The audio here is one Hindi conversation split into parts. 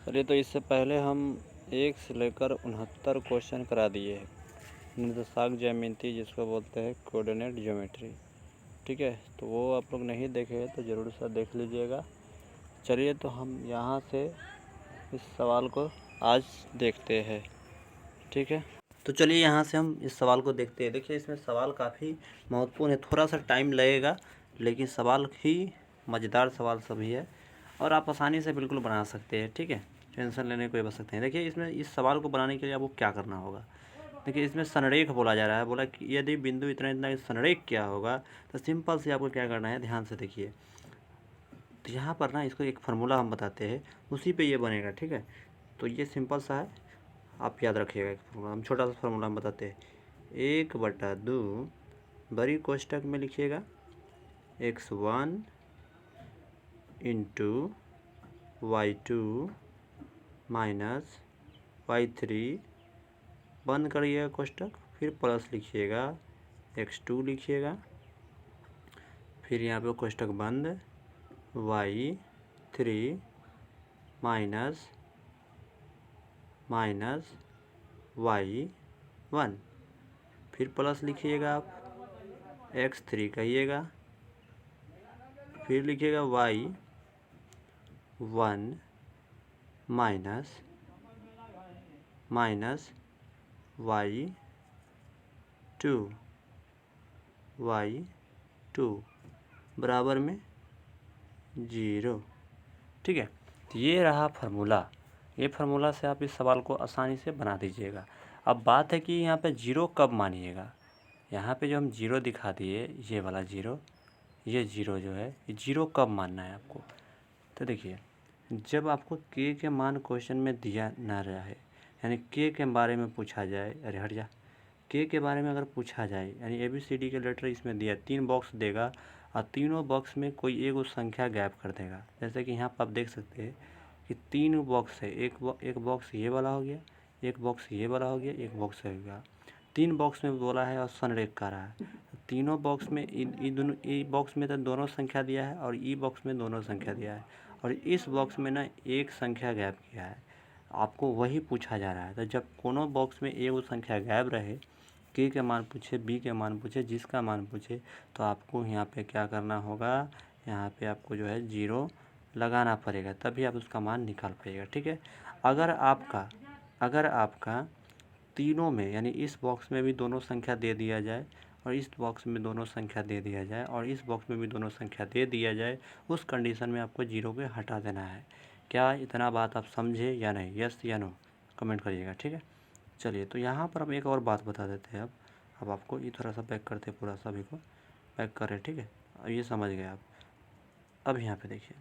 चलिए, तो इससे पहले हम 1 से लेकर 69 क्वेश्चन करा दिए हैं। निर्देशांक ज्यामिति जिसको बोलते हैं कोऑर्डिनेट ज्योमेट्री, ठीक है। तो वो आप लोग नहीं देखे हैं तो ज़रूर से देख लीजिएगा। चलिए, तो हम यहाँ से इस सवाल को आज देखते हैं, ठीक है। तो चलिए यहाँ से हम इस सवाल को देखते हैं। देखिए, इसमें सवाल काफ़ी महत्वपूर्ण है, थोड़ा सा टाइम लगेगा लेकिन सवाल ही मज़ेदार सवाल सभी है और आप आसानी से बिल्कुल बना सकते हैं, ठीक है। टेंशन लेने कोई बच सकते हैं। देखिए, इसमें इस सवाल को बनाने के लिए आपको क्या करना होगा। देखिए, इसमें संरेख बोला जा रहा है, बोला कि यदि बिंदु इतना इतना संरेख क्या होगा। तो सिंपल से आपको क्या करना है, ध्यान से देखिए। तो यहाँ पर ना इसको एक फार्मूला हम बताते हैं, उसी पे ये बनेगा, ठीक है। तो ये सिंपल सा है, आप याद रखिएगा। एक फार्मूला हम छोटा सा फार्मूला हम बताते हैं। 1/2 बड़ी कोष्टक में लिखिएगा x1 into y2 minus y3, बंद करिएगा कोष्टक, फिर प्लस लिखिएगा x2 लिखिएगा, फिर यहाँ पे कोष्टक बंद y3 माइनस y1, फिर प्लस लिखिएगा आप x3 कहिएगा, फिर लिखिएगा y1 माइनस y2 बराबर में 0, ठीक है। तो ये रहा फार्मूला। ये फार्मूला से आप इस सवाल को आसानी से बना दीजिएगा। अब बात है कि यहाँ पे 0 कब मानिएगा। यहाँ पे जो हम 0 दिखा दिए, ये वाला 0, ये 0 जो है, ये 0 कब मानना है आपको। तो देखिए, जब आपको के के मान क्वेश्चन में दिया ना रहे, यानी के बारे में पूछा जाए, अरे हट जा, के बारे में अगर पूछा जाए, यानी ABCD के लेटर इसमें दिया, 3 बॉक्स देगा और तीनों बॉक्स में कोई एक संख्या गैप कर देगा। जैसे कि यहाँ पर आप देख सकते हैं कि 3 बॉक्स है, एक बॉक्स ये वाला हो गया, एक बॉक्स ये वाला हो गया, एक बॉक्स हो गया। 3 बॉक्स में बोला है और संरेख का रहा है। तीनों बॉक्स में दोनों, ई बॉक्स में तो दोनों संख्या दिया है और ई बॉक्स में दोनों संख्या दिया है और इस बॉक्स में ना एक संख्या गैप किया है। आपको वही पूछा जा रहा है। तो जब कोनो बॉक्स में एक संख्या गैप रहे, के मान पूछे, बी के मान पूछे, जिसका मान पूछे, तो आपको यहाँ पे क्या करना होगा, यहाँ पे आपको जो है 0 लगाना पड़ेगा, तभी आप उसका मान निकाल पाइएगा, ठीक है। अगर आपका तीनों में, यानी इस बॉक्स में भी दोनों संख्या दे दिया जाए और इस बॉक्स में दोनों संख्या दे दिया जाए और इस बॉक्स में भी दोनों संख्या दे दिया जाए, उस कंडीशन में आपको 0 को हटा देना है। क्या इतना बात आप समझे या नहीं, यस या नो कमेंट करिएगा, ठीक है। चलिए, तो यहाँ पर हम एक और बात बता देते हैं। अब आपको ये थोड़ा सा पैक करते, पूरा सभी को पैक करें, ठीक है। अब ये समझ गए आप। अब यहाँ पे देखिए,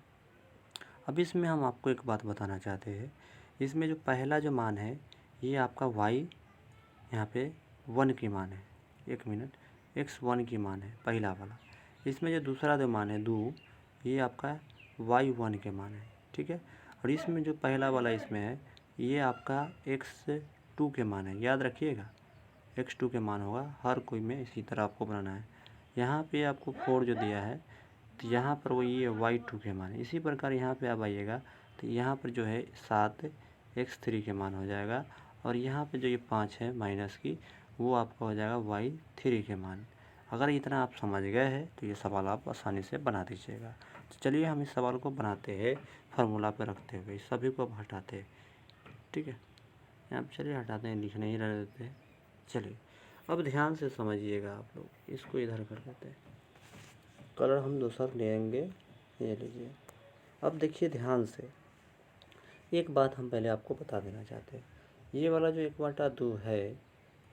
अब इसमें हम आपको एक बात बताना चाहते हैं। इसमें जो पहला जो मान है, ये आपका y यहाँ पे 1 की मान है, 1 मिनट, x1 की मान है पहला वाला। इसमें जो दूसरा जो मान है 2, ये आपका y1 के मान है, ठीक है। और इसमें जो पहला वाला इसमें है, ये आपका x2 के मान है, याद रखिएगा x2 के मान होगा, हर कोई में इसी तरह आपको बनाना है। यहाँ पे आपको 4 जो दिया है, तो यहाँ पर वो ये y2 के मान है। इसी प्रकार यहाँ पे आप आइएगा तो यहाँ पर जो है 7 x3 के मान हो जाएगा और यहाँ पे जो ये 5 है माइनस की, वो आपका हो जाएगा y3 के मान। अगर इतना आप समझ गए हैं तो ये सवाल आप आसानी से बना दीजिएगा। तो चलिए हम इस सवाल को बनाते हैं, फार्मूला पे रखते हुए सभी को अब हटाते हैं, ठीक है। यहाँ पर चलिए हटाते हैं, लिख नहीं रह देते हैं। चलिए, अब ध्यान से समझिएगा आप लोग, इसको इधर कर देते हैं, कलर हम दूसरा लेंगे, ये लीजिए। अब देखिए ध्यान से, एक बात हम पहले आपको बता देना चाहते हैं। ये वाला जो 1/2 है,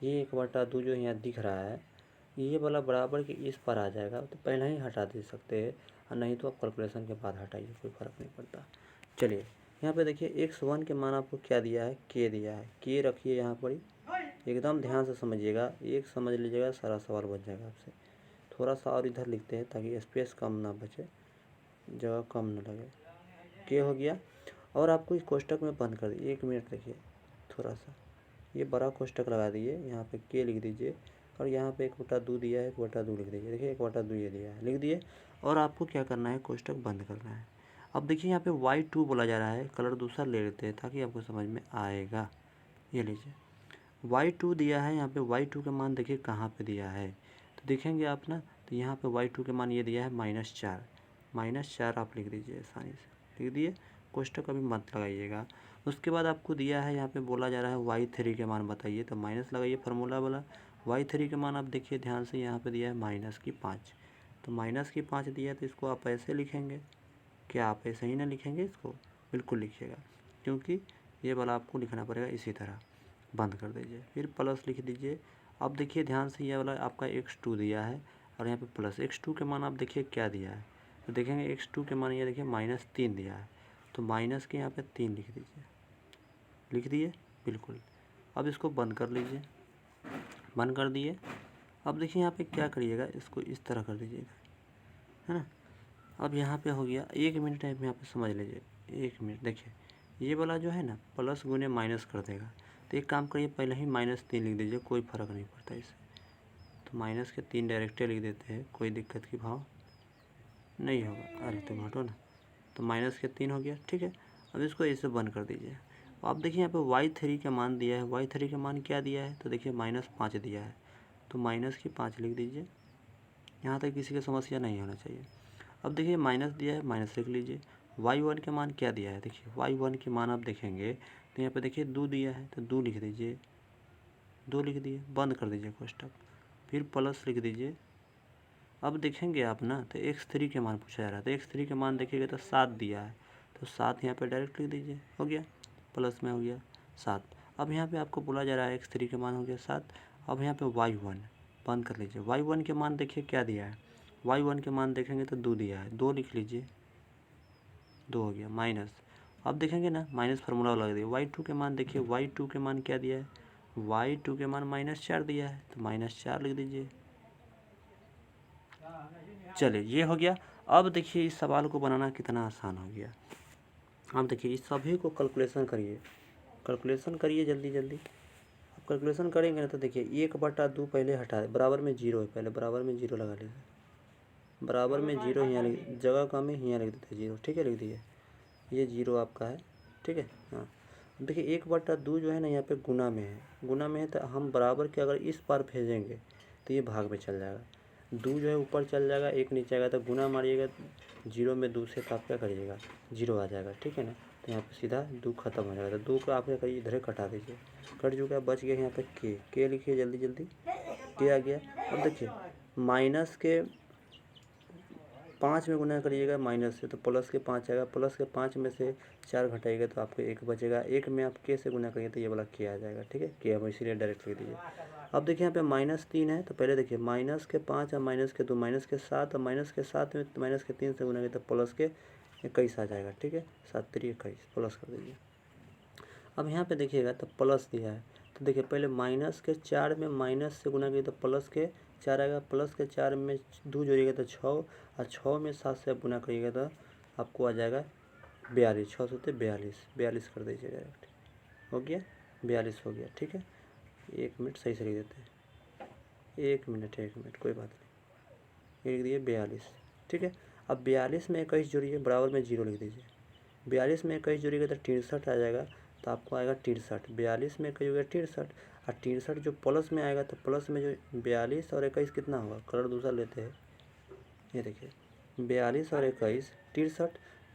ये 1/2 जो यहाँ दिख रहा है, ये वाला बराबर के इस पर आ जाएगा, तो पहले ही हटा दे सकते हैं और नहीं तो आप कैलकुलेशन के बाद हटाइए, कोई फ़र्क नहीं पड़ता। चलिए, यहाँ पे देखिए x1 के मान आपको क्या दिया है, के दिया है, के रखिए यहाँ पर ही, एकदम ध्यान से समझिएगा, एक समझ लीजिएगा सारा सवाल बच जाएगा आपसे। थोड़ा सा और इधर लिखते हैं ताकि स्पेस कम ना बचे, जगह कम ना लगे। के हो गया और आपको इस कोष्टक में बंद कर दिए, 1 मिनट देखिए, थोड़ा सा ये बड़ा कोष्टक लगा दिए, यहाँ पे के लिख दीजिए और यहाँ पे 1/2 दिया है, 1/2 लिख दीजिए। देखिए 1/2 ये दिया है, लिख दिए। और आपको क्या करना है, कोष्टक बंद करना है। अब देखिए यहाँ पे y2 बोला जा रहा है, कलर दूसरा ले लेते हैं ताकि आपको समझ में आएगा। ये लीजिए y2 दिया है, यहाँ पे y2 का मान देखिए कहाँ पे दिया है, तो देखेंगे आप ना, तो यहाँ पे y2 के मान ये दिया है -4 आप लिख दीजिए, आसानी से लिख दिए, कोष्टक कभी मत लगाइएगा। उसके बाद आपको दिया है यहाँ पे बोला जा रहा है y3 के मान बताइए, तो माइनस लगाइए फार्मूला वाला। y3 के मान आप देखिए ध्यान से, यहाँ पे दिया है -5, तो -5 दिया, तो इसको आप ऐसे लिखेंगे, क्या आप ऐसे ही ना लिखेंगे, इसको बिल्कुल लिखिएगा, क्योंकि ये वाला आपको लिखना पड़ेगा इसी तरह। बंद कर दीजिए, फिर प्लस लिख दीजिए। अब देखिए ध्यान से, ये वाला आपका x2 दिया है और यहाँ पे प्लस x2 के मान आप देखिए क्या दिया है, तो देखेंगे x2 के मान ये देखिए -3 दिया है, तो माइनस के यहाँ पे 3 लिख दीजिए, लिख दिए बिल्कुल। अब इसको बंद कर लीजिए, बंद कर दिए। अब देखिए यहाँ पे क्या करिएगा, इसको इस तरह कर दीजिएगा, है ना। अब यहाँ पे हो गया, 1 मिनट है यहाँ पे समझ लीजिए, 1 मिनट। देखिए ये वाला जो है ना प्लस गुने माइनस कर देगा, तो एक काम करिए पहले ही -3 लिख दीजिए, कोई फ़र्क नहीं पड़ता इससे, तो माइनस के 3 डायरेक्ट लिख देते हैं, कोई दिक्कत की भाव नहीं होगा। अरे तुम हटो ना, तो माइनस के 3 हो गया, ठीक है। अब इसको ऐसे बंद कर दीजिए। अब देखिए यहाँ पे y3 का मान दिया है, y3 का मान क्या दिया है, तो देखिए -5 दिया है, तो -5 लिख दीजिए। यहाँ तक किसी की समस्या नहीं होना चाहिए। अब देखिए माइनस दिया है, माइनस लिख लीजिए। y1 के मान क्या दिया है, देखिए y1 के मान आप देखेंगे तो यहाँ पे देखिए 2 दिया है, तो 2 लिख दीजिए, 2 लिख दिए, बंद कर दीजिए कोष्टक, फिर प्लस लिख दीजिए। अब देखेंगे आप ना, तो x3 के मान पूछा जा रहा है, तो x3 के मान देखिएगा तो 7 दिया है, तो 7 यहाँ पे डायरेक्ट लिख दीजिए, हो गया, प्लस में हो गया 7। अब यहाँ पे आपको बोला जा रहा है x3 के मान हो गया 7। अब यहाँ पे y1 बंद कर लीजिए, y1 के मान देखिए क्या दिया है, y1 के मान देखेंगे तो 2 दिया है, 2 लिख लीजिए, 2 हो गया माइनस। अब देखेंगे ना, माइनस फार्मूला लगा दिया। y2 के मान देखिए, y2 के मान क्या दिया है, y2 के मान -4 दिया है, तो -4 लिख दीजिए। चलिए ये हो गया। अब देखिए इस सवाल को बनाना कितना आसान हो गया। अब देखिए इस सभी को कैलकुलेशन करिए, कैलकुलेशन करिए जल्दी जल्दी। अब कैलकुलेशन करेंगे ना, तो देखिए 1/2 पहले हटा दे, बराबर में 0 है, पहले बराबर में 0 लगा लीजिए, बराबर में 0 यहाँ लिख, जगह कम है यहाँ लिख देते 0, ठीक है, लिख दिए, ये 0 आपका है, ठीक है। हाँ देखिए 1/2 जो है ना यहाँ पे गुना में है, गुना में है, तो हम बराबर के अगर इस पार भेजेंगे तो ये भाग में चल जाएगा, 2 जो है ऊपर चल जाएगा, 1 नीचे आएगा, तो गुना मारिएगा 0 में 2 से, तो आप क्या करिएगा 0 आ जाएगा, ठीक है ना। तो यहाँ पे सीधा 2 खत्म हो जाएगा, तो 2 को आप क्या करिए इधर कटा दीजिए, कट चुका है, बच गया यहाँ पे के लिखिए जल्दी जल्दी, के आ गया। अब देखिए माइनस के 5 में गुना करिएगा माइनस से, तो प्लस के 5 आएगा, प्लस के 5 में से 4 घटाइएगा तो आपको 1 बचेगा, 1 में आप के से गुना करिए तो ये वाला के आ जाएगा, ठीक है, के हम इसीलिए डायरेक्ट लिख दीजिए। अब देखिए यहाँ पे -3 है, तो पहले देखिए माइनस के 5 और माइनस के 2, माइनस के 7 और माइनस के 7 में माइनस के 3 से गुना करिए तो प्लस के 21 आ जाएगा, ठीक है, 7 3 21 प्लस कर दीजिए। अब यहाँ पे देखिएगा तो प्लस दिया है, तो देखिए पहले माइनस के 4 में माइनस से गुना करिए तो प्लस के 4 आएगा, प्लस के 4 में 2 जोड़िएगा तो 6, और 6 में 7 से गुना करिएगा तो आपको आ जाएगा 42, 6 से 42 कर दीजिए डायरेक्ट, हो गया 42 हो गया, ठीक है। 1 मिनट सही से लिख देते हैं, 1 मिनट कोई बात नहीं, लिख दिए 42, ठीक है। अब 42 में 21 जोड़िए, बराबर में 0 लिख दीजिए, 42 में 21 जोड़िएगा तो 63 आ जाएगा, तो आपको आएगा 63, 42 में 21 होगा 63, और 63 जो प्लस में आएगा, तो प्लस में जो 42 और 21 कितना होगा, कलर दूसरा लेते हैं, ये देखिए 42 और 21 63,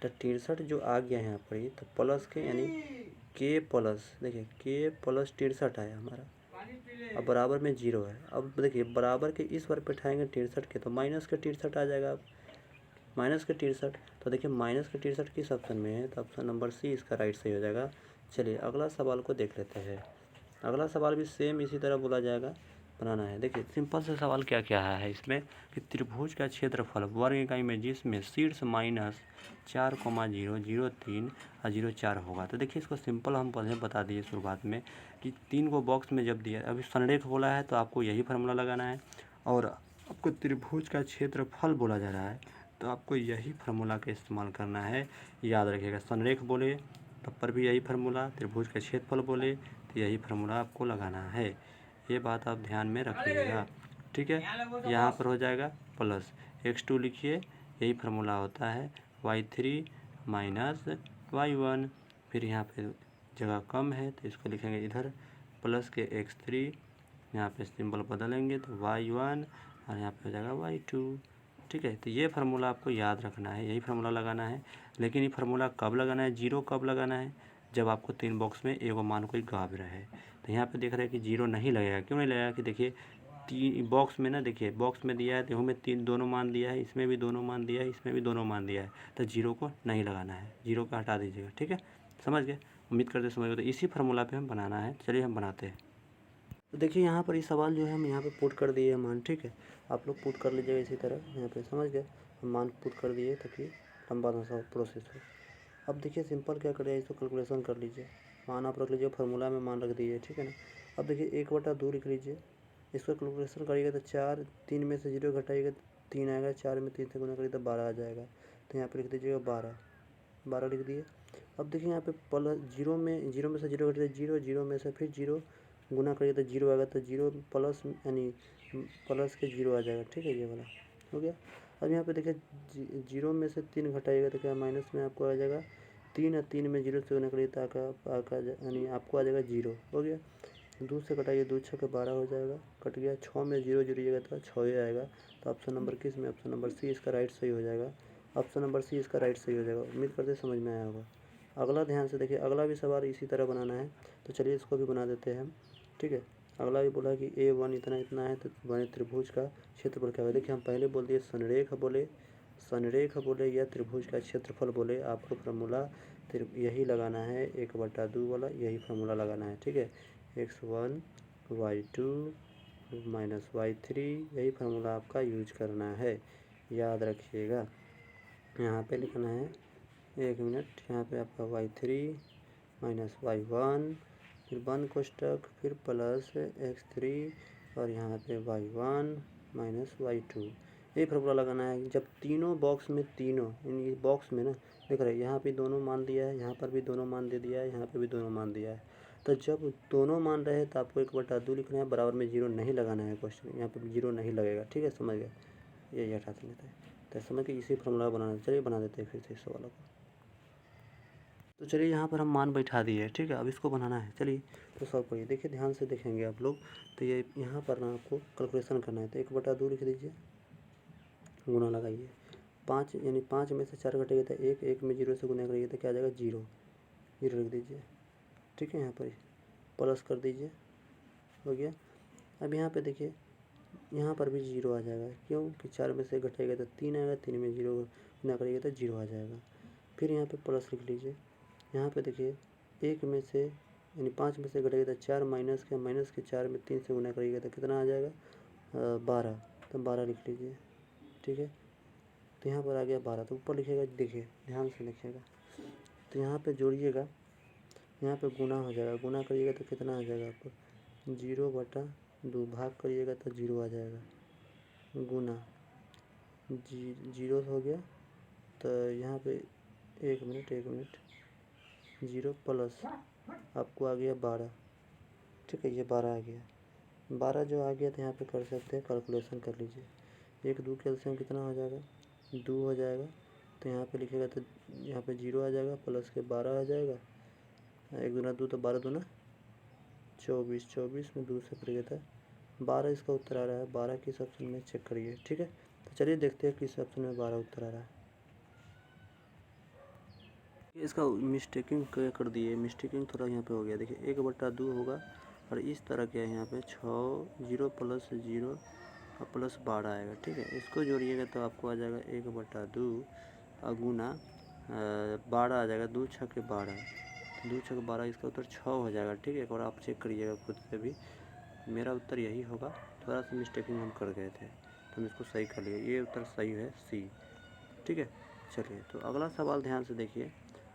तो 63 जो आ गया यहाँ पर ही, तो प्लस के यानी के प्लस, देखिए के प्लस 63 आया हमारा, अब बराबर में 0 है। अब देखिए बराबर के इस बार बैठाएंगे 63 के, तो माइनस के 63 आ जाएगा, अब माइनस के 63, तो देखिए माइनस के 63 किस ऑप्शन में है, तो ऑप्शन नंबर सी इसका राइट सही हो जाएगा। चलिए अगला सवाल को देख लेते हैं। अगला सवाल भी सेम इसी तरह बोला जाएगा, बनाना है। देखिए सिंपल से सवाल क्या क्या है इसमें कि त्रिभुज का क्षेत्रफल वर्ग इकाई में जिसमें शीर्ष -4,0 0,3 और 0,4 होगा। तो देखिए इसको सिंपल हम पहले बता दिए शुरुआत में कि 3 को बॉक्स में जब दिया, अभी संरेख बोला है तो आपको यही फार्मूला लगाना है, और आपको त्रिभुज का क्षेत्रफल बोला जा रहा है तो आपको यही फार्मूला का इस्तेमाल करना है, याद रखिएगा। संरेख बोले तब पर भी यही फार्मूला, त्रिभुज का क्षेत्रफल बोले तो यही फार्मूला आपको लगाना है, ये बात आप ध्यान में रखिएगा, ठीक है। यहाँ पर हो जाएगा प्लस x2 लिखिए, यही फार्मूला होता है y3 माइनस y1। फिर यहाँ पे जगह कम है तो इसको लिखेंगे इधर प्लस के x3, यहाँ पे सिंबल बदलेंगे तो y1 और यहाँ पे हो जाएगा y2। ठीक है, तो ये फार्मूला आपको याद रखना है, यही फार्मूला लगाना है। लेकिन ये फार्मूला कब लगाना है, जीरो कब लगाना है, जब आपको 3 बॉक्स में एगो मान कोई गाँव रहे। तो यहाँ पे देख रहे हैं कि जीरो नहीं लगेगा। क्यों नहीं लगेगा कि देखिए तीन बॉक्स में ना, देखिए बॉक्स में दिया है तो में तीन दोनों मान दिया है, इसमें भी दोनों मान दिया है, इसमें भी दोनों मान दिया है, तो जीरो को नहीं लगाना है, जीरो का हटा दीजिएगा। ठीक है, समझ गए, उम्मीद करते समझ गए। तो इसी फार्मूला पे हम बनाना है, चलिए हम बनाते हैं। तो देखिए यहाँ पर ये सवाल जो है हम यहाँ पे पुट कर दिए है मान। ठीक है, आप लोग पुट कर लीजिएगा इसी तरह, यहाँ पे समझ गए, हम मान पुट कर दिए ताकि लंबा ना सा प्रोसेस हो। अब देखिए सिंपल क्या करें, इसको कैलकुलेशन कर लीजिए, मान आप रख लीजिए, फार्मूला में मान रख दीजिए। ठीक है ना, अब देखिए 1/2 लिख लीजिए, इसको कैलकुलेशन करिएगा तो 4, 3 में से 0 घटाइएगा 3 आएगा, 4 में 3 से गुना करिए तो 12 आ जाएगा। तो यहाँ पे लिख दीजिएगा 12 लिख दिए। अब देखिए यहाँ पे प्लस जीरो में से 0 घटाइए 0, 0 में से फिर 0 गुना करिए तो 0 आएगा, तो 0 प्लस यानी प्लस के 0 आ जाएगा। ठीक है, ये वाला हो गया। अब यहाँ पे देखिए 0 में से 3 घटाइएगा तो क्या माइनस में आपको आ जाएगा 3, और 3 में 0 से गुना करिए तो यानी आपको आ जाएगा 0। हो गया, 2 से कटाइए, 2 6 के 12 हो जाएगा, कट गया। 6 में 0 जुड़िएगा तो 6 ही आएगा। तो ऑप्शन नंबर किस में, ऑप्शन नंबर सी इसका राइट सही हो जाएगा। ऑप्शन नंबर सी इसका राइट सही हो जाएगा। उम्मीद करते समझ में आया होगा। अगला ध्यान से देखिए, अगला भी सवाल इसी तरह बनाना है, तो चलिए इसको भी बना देते हैं हम। ठीक है, अगला भी बोला कि A1 इतना इतना है तो बने त्रिभुज का क्षेत्रफल क्या है। देखिए हम पहले बोल दिए संरेख बोले या त्रिभुज का क्षेत्रफल बोले, आपको फार्मूला यही लगाना है 1/2 वाला, यही फार्मूला लगाना है। ठीक है, x1 y2 माइनस y3, यही फार्मूला आपका यूज करना है, याद रखिएगा। यहाँ पे लिखना है, एक मिनट, यहाँ पे आपका y3 माइनस y1, फिर 1 कोष्टक, फिर प्लस x3 और यहाँ पे y1 माइनस y2, ये फार्मूला लगाना है। जब तीनों बॉक्स में इन बॉक्स में ना देख रहे हैं, यहाँ पे दोनों मान दिया है, यहाँ पर भी दोनों मान दे दिया है, यहाँ पे भी दोनों मान दिया है। तो जब दोनों मान रहे तो आपको 1/2 लिखना है, बराबर में 0 नहीं लगाना है। क्वेश्चन यहाँ पे 0 नहीं लगेगा। ठीक है, समझ गए, ये हटा देते हैं। तो समझ के इसी फार्मूला बनाना, चलिए बना देते हैं फिर से इस सवालों को। तो चलिए यहाँ पर हम मान बैठा दिए। ठीक है, अब इसको बनाना है, चलिए तो सॉल्व करिए। देखिए ध्यान से देखेंगे आप लोग, तो ये यहाँ पर ना आपको कैलकुलेशन करना है। तो 1/2 लिख दीजिए, गुना लगाइए, 5 यानी 5 में से 4 घटाइए तो 1, 1 में 0 से गुना करिए तो क्या आ जाएगा 0 लिख दीजिए। ठीक है, यहाँ पर प्लस कर दीजिए, हो गया। अब यहाँ पे देखिए, यहाँ पर भी 0 आ जाएगा, क्यों कि 4 में से घटाइएगा तो 3 आएगा, 3 में 0 गुना करिएगा तो 0 आ जाएगा। फिर यहाँ पे प्लस लिख लीजिए। यहाँ पे देखिए 1 में से यानी 5 में से घटाइएगा तो 4 माइनस के 4 में 3 से गुना करिएगा तो कितना आ जाएगा 12, तो 12 लिख लीजिए। ठीक है, तो यहाँ पर आ गया 12, तो ऊपर लिखिएगा, देखिए ध्यान से लिखिएगा, तो यहाँ पे जोड़िएगा, यहाँ पे गुना हो जाएगा, गुना करिएगा तो कितना आ जाएगा आपको 0/2, भाग करिएगा तो 0 आ जाएगा, गुना 0 हो गया। तो यहाँ पे एक मिनट 0 प्लस आपको आ गया 12। ठीक है, ये 12 आ गया, 12 जो आ गया तो यहाँ पे कर सकते हैं, कैलकुलेशन कर लीजिए। 1 2 कैल्शियम कितना हो जाएगा 2 हो जाएगा। तो यहाँ पे लिखेगा तो यहाँ पे 0 आ जाएगा, प्लस के 12 आ जाएगा, 1 दूना 2 तो 12 दूना 24, 24 में 2 से करिए तो 12 इसका उत्तर आ रहा है। 12 किस ऑप्शन में चेक करिए। ठीक है, तो चलिए देखते हैं किस ऑप्शन में 12 उत्तर आ रहा है। इसका मिस्टेकिंग कर दिए, मिस्टेकिंग थोड़ा यहाँ पे हो गया। देखिए 1/2 होगा और इस तरह के यहाँ पे 6 0 प्लस 0 और प्लस 12 आएगा। ठीक है, इसको जोड़िएगा तो आपको आ जाएगा 1/2 और गुना 12 आ जाएगा, 2 6 के 12, 2 6 के 12, इसका उत्तर 6 हो जाएगा। ठीक है, एक बार आप चेक करिएगा खुद से भी, मेरा उत्तर यही होगा। थोड़ा सा मिस्टेकिंग हम कर गए थे तो हम इसको सही कर लिए, ये उत्तर सही है सी। ठीक है, चलिए तो अगला सवाल ध्यान से देखिए।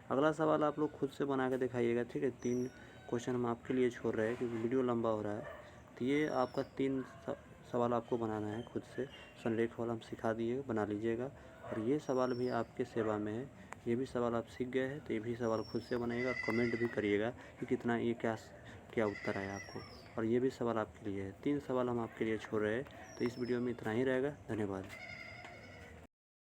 अगला सवाल आप लोग खुद से बना के दिखाइएगा। ठीक है, 3 क्वेश्चन हम आपके लिए छोड़ रहे हैं क्योंकि वीडियो लंबा हो रहा है। तो ये आपका 3 सवाल आपको बनाना है खुद से, संरेख वाला हम सिखा दिए, बना लीजिएगा। और ये सवाल भी आपके सेवा में है, ये भी सवाल आप सीख गए हैं तो ये भी सवाल खुद से बनाइएगा और कमेंट भी करिएगा कि कितना ये क्या उत्तर आया आपको। और ये भी सवाल आपके लिए है, 3 सवाल हम आपके लिए छोड़ रहे हैं। तो इस वीडियो में इतना ही रहेगा, धन्यवाद।